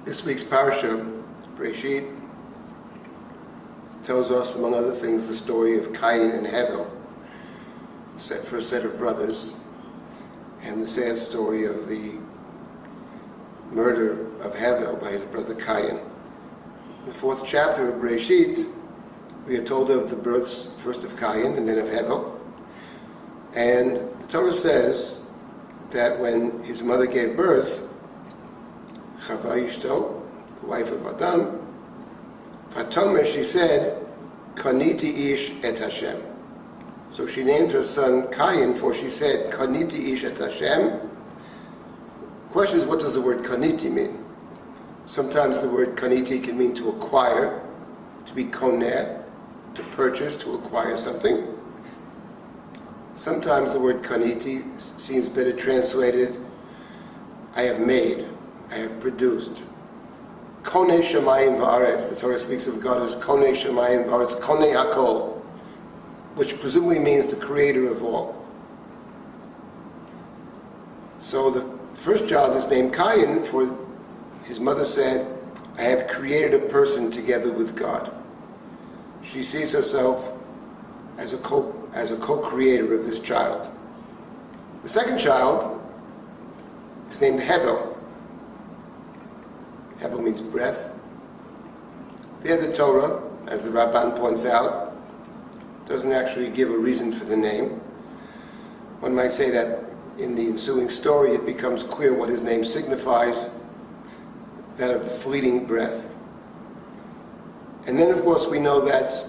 This week's Parashat Bereishit tells us, among other things, the story of Cain and Hevel, the first set of brothers, and the sad story of the murder of Hevel by his brother Cain. In the fourth chapter of Bereishit, we are told of the births first of Cain and then of Hevel. And the Torah says that when his mother gave birth, Chava Ishto, the wife of Adam, Vatomer, she said, Kaniti ish et Hashem. So she named her son Cain, for she said, Kaniti ish et Hashem. The question is, what does the word Kaniti mean? Sometimes the word Kaniti can mean to acquire, to be koneh, to purchase, to acquire something. Sometimes the word Kaniti seems better translated, I have made, I have produced. Konei Shemayim Va'aretz, the Torah speaks of God as Konei Shemayim Va'aretz, Konei Hakol, which presumably means the creator of all. So the first child is named Cain, for his mother said, I have created a person together with God. She sees herself as a co-creator of this child. The second child is named Hevel. Hevel means breath. There the Torah, as the Rabban points out, doesn't actually give a reason for the name. One might say that in the ensuing story it becomes clear what his name signifies, that of the fleeting breath. And then of course we know that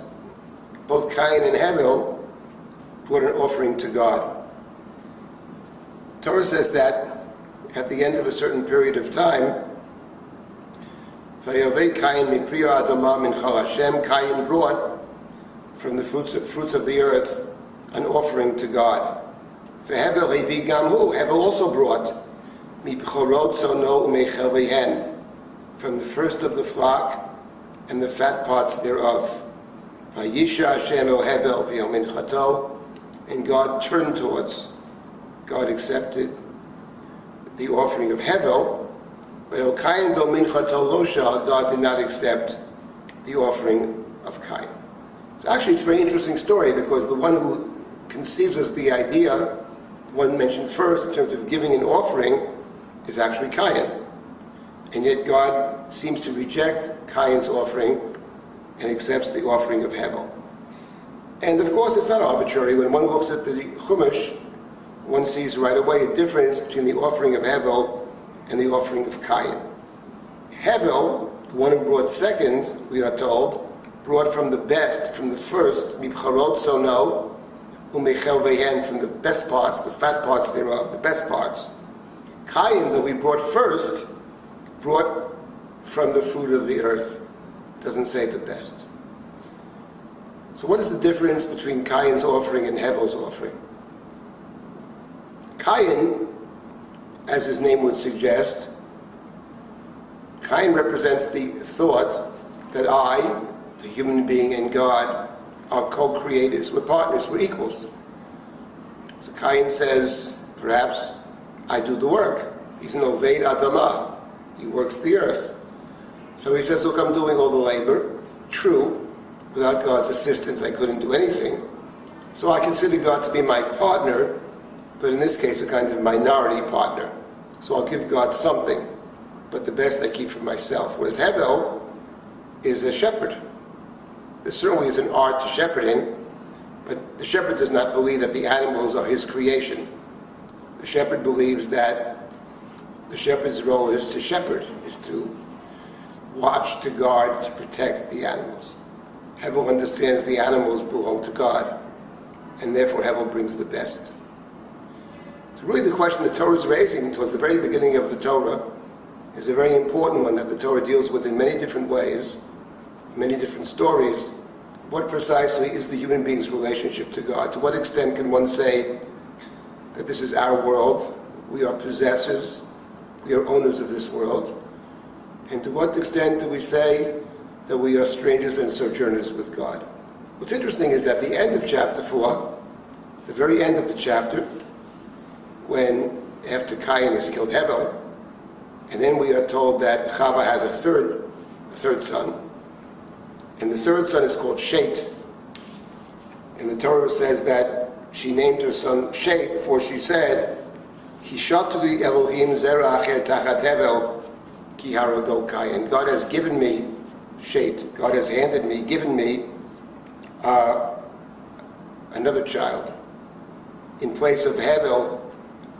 both Cain and Hevel brought an offering to God. The Torah says that at the end of a certain period of time, Vayovei Cain mipriya adama minchal Hashem, Cain brought from the fruits of the earth an offering to God. Hevel hevi gamhu, Hevel also brought mibchorot sono umeichel vehen, from the first of the flock and the fat parts thereof. Vayisha Hashem el Hevel v'yom minchato, and God turned towards, God accepted the offering of Hevel, but El Cain vel minchato lo shal, God did not accept the offering of Cain. So actually it's a very interesting story, because the one who conceives us the idea, the one mentioned first in terms of giving an offering, is actually Cain. And yet God seems to reject Cain's offering and accepts the offering of Hevel. And of course it's not arbitrary. When one looks at the Chumash, one sees right away a difference between the offering of Hevel and the offering of Cain. Hevel, the one who brought second, we are told, brought from the best, from the first, mibcharot sono, umechel vehen, from the best parts, the fat parts thereof, the best parts. Cain, though he brought first, brought from the fruit of the earth. Doesn't say the best. So what is the difference between Cain's offering and Hevel's offering? Cain, as his name would suggest, Cain represents the thought that I, the human being, and God are co-creators, we're partners, we're equals. So Cain says, perhaps I do the work. He's an Oved Adamah, he works the earth. So he says, look, I'm doing all the labor. True, without God's assistance I couldn't do anything. So I consider God to be my partner, but in this case a kind of minority partner. So I'll give God something, but the best I keep for myself. Whereas Hevel is a shepherd. There certainly is an art to shepherding, but the shepherd does not believe that the animals are his creation. The shepherd believes that the shepherd's role is to shepherd, is to watch, to guard, to protect the animals. Hevel understands the animals belong to God, and therefore Hevel brings the best. So really the question the Torah is raising towards the very beginning of the Torah is a very important one that the Torah deals with in many different ways, many different stories. What precisely is the human being's relationship to God? To what extent can one say that this is our world, we are possessors, we are owners of this world? And to what extent do we say that we are strangers and sojourners with God? What's interesting is that the end of chapter 4, the very end of the chapter, when after Cain has killed Hevel, And then we are told that Chava has a third son. And the third son is called Shet. And the Torah says that she named her son Shet before she said, Ki shatri Elohim zera acher tachat hevel ki harago kayin. God has given me Shet. God has given me another child in place of Hevel,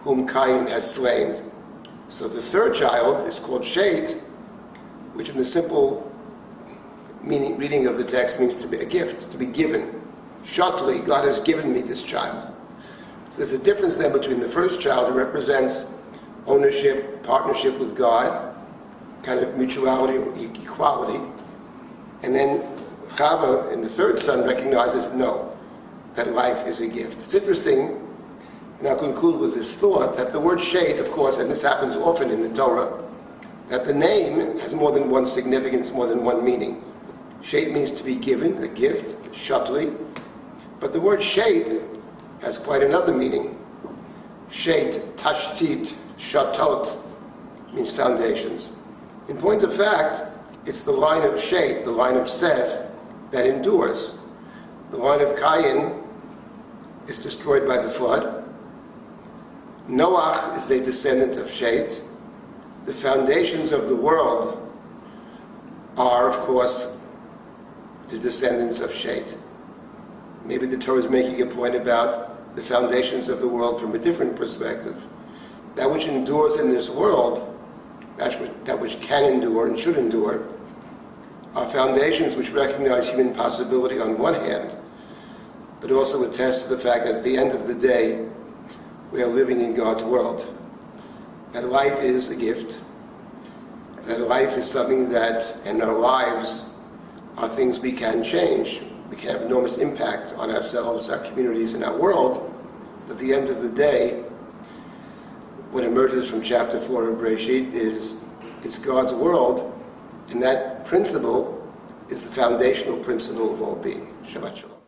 whom Cain has slain. So the third child is called Shet, which in the simple reading of the text means to be a gift, to be given. Shatli, God has given me this child. So there's a difference then between the first child, who represents ownership, partnership with God, kind of mutuality or equality, and then Chava, in the third son, recognizes no, that life is a gift. It's interesting, and I'll conclude with this thought, that the word Shet, of course, and this happens often in the Torah, that the name has more than one significance, more than one meaning. Shet means to be given, a gift, shatli, but the word Shet has quite another meaning. Shet, tashtit, shatot, means foundations. In point of fact, it's the line of Shet, the line of Seth, that endures. The line of Cain is destroyed by the flood. Noach is a descendant of Shet. The foundations of the world are, of course, the descendants of Shet. Maybe the Torah is making a point about the foundations of the world from a different perspective. That which endures in this world, that which can endure and should endure, are foundations which recognize human possibility on one hand, but also attest to the fact that at the end of the day, we are living in God's world. That life is a gift, that life is something that, and our lives are things we can change. We can have enormous impact on ourselves, our communities, and our world. But at the end of the day, what emerges from chapter 4 of Bereishit is it's God's world, and that principle is the foundational principle of all being. Shabbat Shalom.